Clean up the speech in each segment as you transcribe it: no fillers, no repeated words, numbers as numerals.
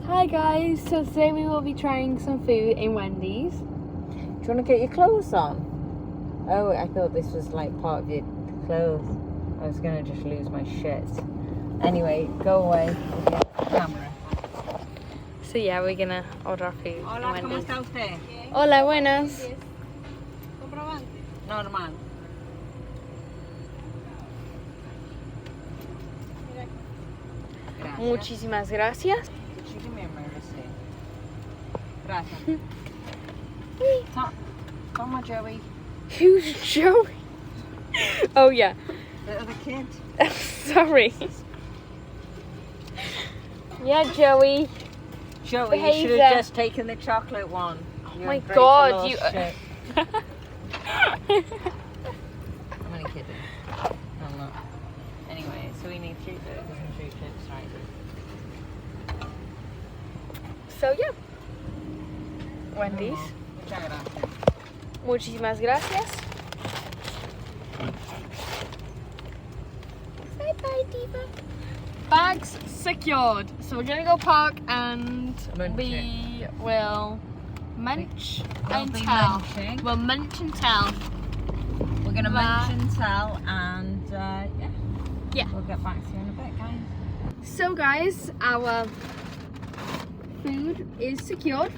Hi guys, so today we will be trying some food in Wendy's. Do you want to get your clothes on? Oh, I thought this was like part of your clothes. I was going to just lose my shit. Anyway, go away with your camera. So yeah, we're gonna order our food Hola, in ¿cómo Wendy's. está usted? Hola, buenas. Normal. Gracias. Muchísimas gracias. Did you give me a receipt? Gracias. Toma, Joey. Who's Joey? Oh yeah. The other kid. Sorry. Yeah, Joey. Joey, Behave you should there. have just taken the chocolate one. Oh You my ungrateful God, little you. shit. I'm only kidding. I'm not. Anyway, so we need 3 burgers and 3 chips, right? So yeah. Wendy's. Muchas gracias. Muchísimas gracias. Bye bye, Diva. Bags secured. So we're gonna go park and Munch we it. will munch We'll and be tell. munching. We'll munch and tell. We're going to Bye. munch and tell, and Yeah. we'll get back to you in a bit, guys. So guys, our food is secured.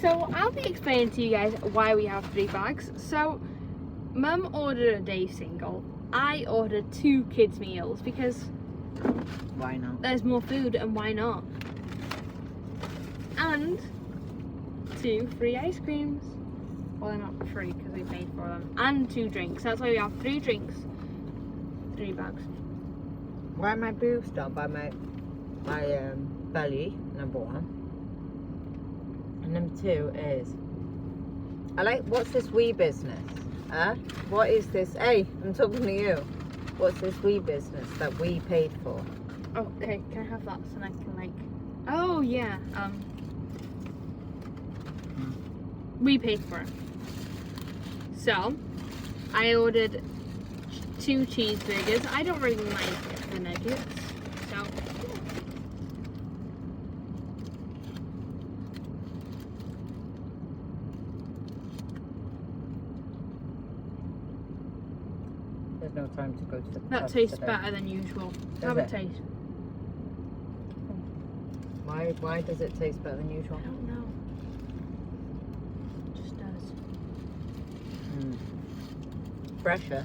So I'll be explaining to you guys why we have 3 bags. So Mum ordered a day single. I ordered 2 kids meals because Why not? there's more food and why not? And 2 free ice creams. Well, they're not free because we paid for them. And 2 drinks. That's why we have 3 drinks, 3 bags. Why are my boobs down by my belly, number 1. And number 2 is, what's this wee business? Huh? What is this? Hey, I'm talking to you. What's this wee business that we paid for? Oh, okay, can I have that so I can oh yeah, we paid for it. So, I ordered 2 cheeseburgers. I don't really like the nuggets, so. There's no time to go to the That pub tastes today. better than usual. Does Have a it? taste. Why does it taste better than usual? I don't know. It just does. Fresher.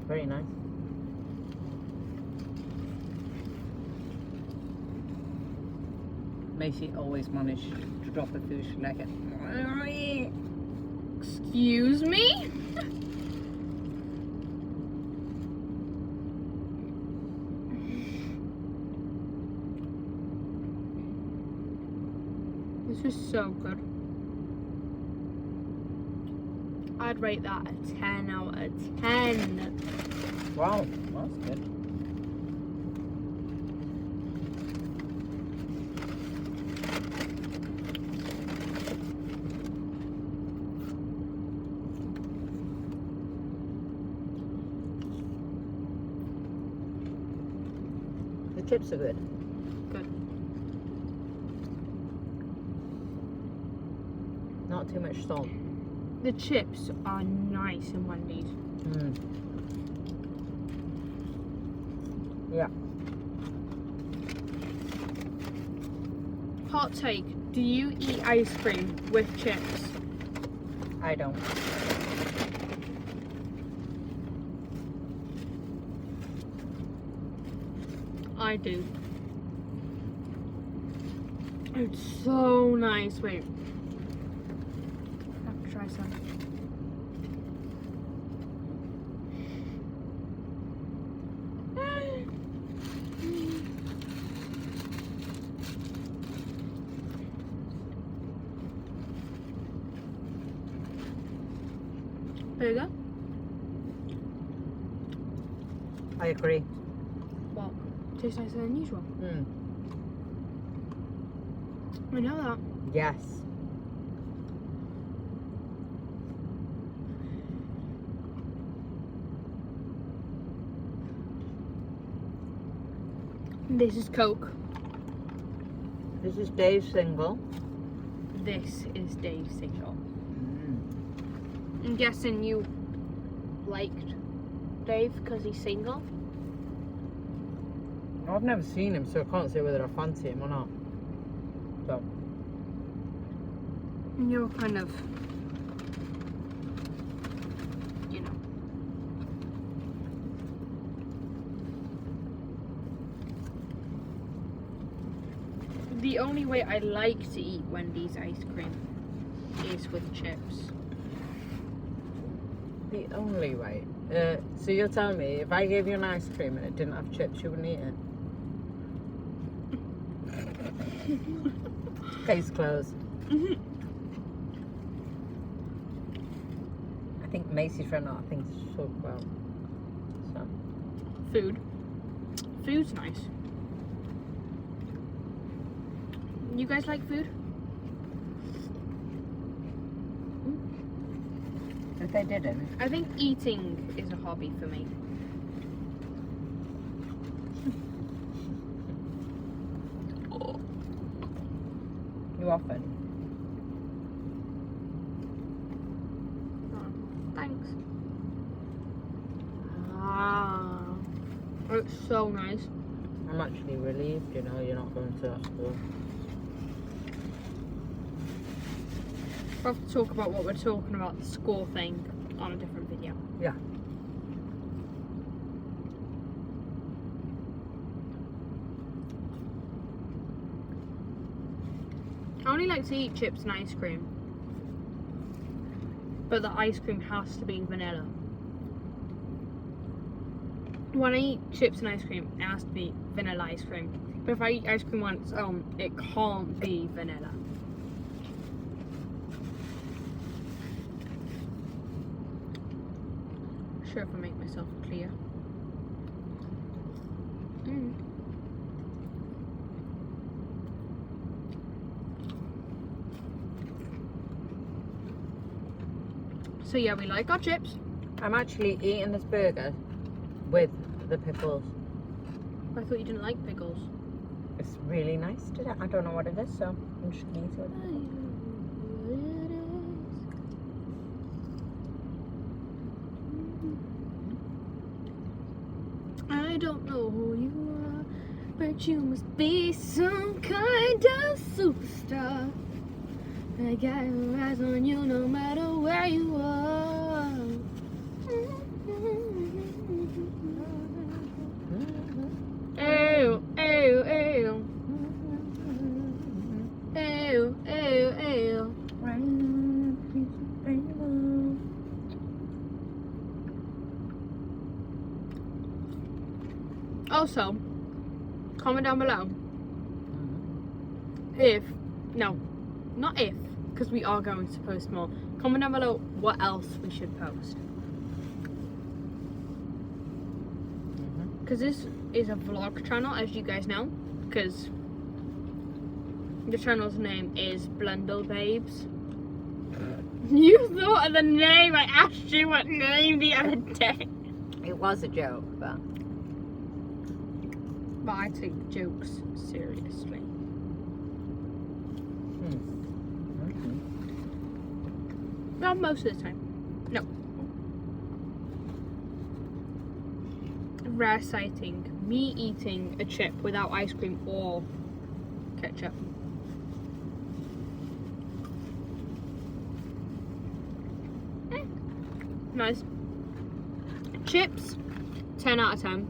Very nice. Macy always managed to drop the food. She's like it. Excuse me? This is so good. I'd rate that a 10 out of 10. Wow, that's good. The chips are good. Good. Not too much salt. The chips are nice in Wendy's. Yeah. Hot take, do you eat ice cream with chips? I don't. I do. It's so nice. Wait. I have to try some. Burger? I agree. What? Tastes nicer than usual. I know that. Yes. This is Coke. This is Dave's single. This is Dave's single. I'm guessing you liked Dave because he's single. I've never seen him, so I can't say whether I fancy him or not. So. And you're kind of, you know. The only way I like to eat Wendy's ice cream is with chips. The only way. So you're telling me if I gave you an ice cream and it didn't have chips, you wouldn't eat it? Case closed. I think Macy's run out of things to talk about. So. Food. Food's nice. You guys like food? If they didn't. I think eating is a hobby for me. You often. Oh, thanks. Ah, it's so nice. I'm actually relieved, you know, you're not going to that school. We'll have to talk about what we're talking about, the school thing, on a different video. Yeah. I only like to eat chips and ice cream. But the ice cream has to be vanilla. When I eat chips and ice cream, it has to be vanilla ice cream. But if I eat ice cream on its own, it can't be vanilla. Sure if I make myself clear. So yeah, we like our chips. I'm actually eating this burger with the pickles. I thought you didn't like pickles. It's really nice today. I don't know what it is, so I'm just gonna eat it. I don't know who you are, but you must be some kind of superstar. I got your eyes on you no matter where you are. Ew, ew, ew. Ew, ew, ew. Also, comment down below if, no, not if, because we are going to post more. Comment down below what else we should post. Because this is a vlog channel, as you guys know, because the channel's name is Blundell Babes. You thought of the name, I asked you what name the other day. It was a joke, but I take jokes seriously. Well, most of the time. No. Rare sighting. Me eating a chip without ice cream or ketchup. Nice. Chips, 10 out of 10.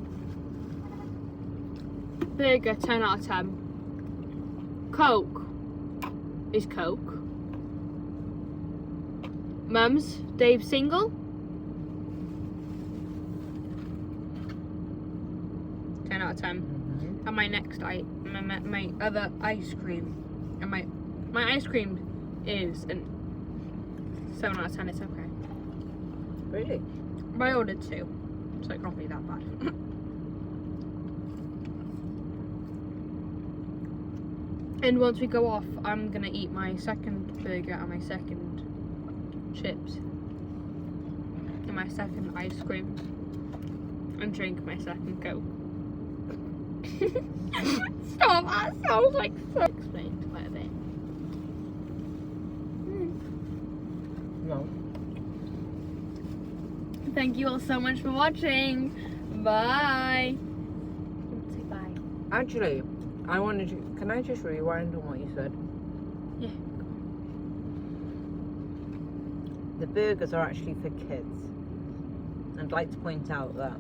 Burger, 10 out of 10. Coke is Coke. Mum's Dave's single. 10 out of 10. And my next my other ice cream, and my ice cream is an 7 out of 10. It's okay. really, But I ordered 2, so it can't be that bad. And once we go off, I'm gonna eat my second burger and my second chips and my second ice cream and drink my second Coke. Stop, that sounds like so explained quite a bit. No. Thank you all so much for watching. Bye. Say bye. Actually, I wanted to. Can I just rewind on what you said? Yeah. The burgers are actually for kids. I'd like to point out that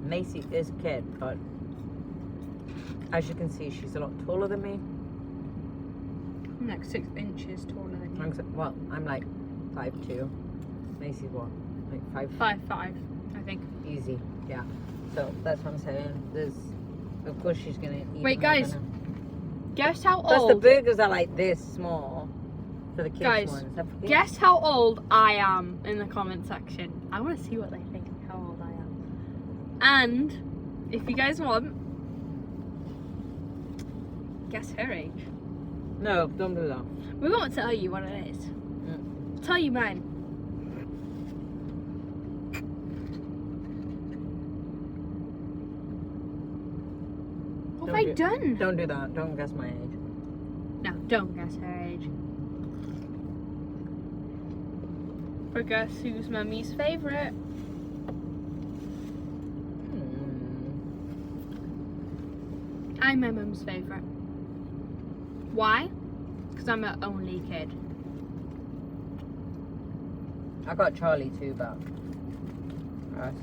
Macy is a kid, but as you can see, she's a lot taller than me. I'm like 6 inches taller than you. Well, I'm like 5'2". Macy's what? Like 5'5", I think. Easy, yeah. So that's what I'm saying. There's, of course, she's gonna eat. Wait, more guys. than her. Guess how Plus, the old. burgers are like this small for the kids Guys, ones. Guess how old I am in the comment section. I want to see what they think. How old I am. And if you guys want, guess her age. No, don't do that. We won't tell you what it is. I'll tell you mine. What have I done? Don't do that. Don't guess my age. No, don't guess her age. But guess who's Mummy's favourite? I'm my mum's favourite. Why? Because I'm her only kid. I got Charlie too, but us.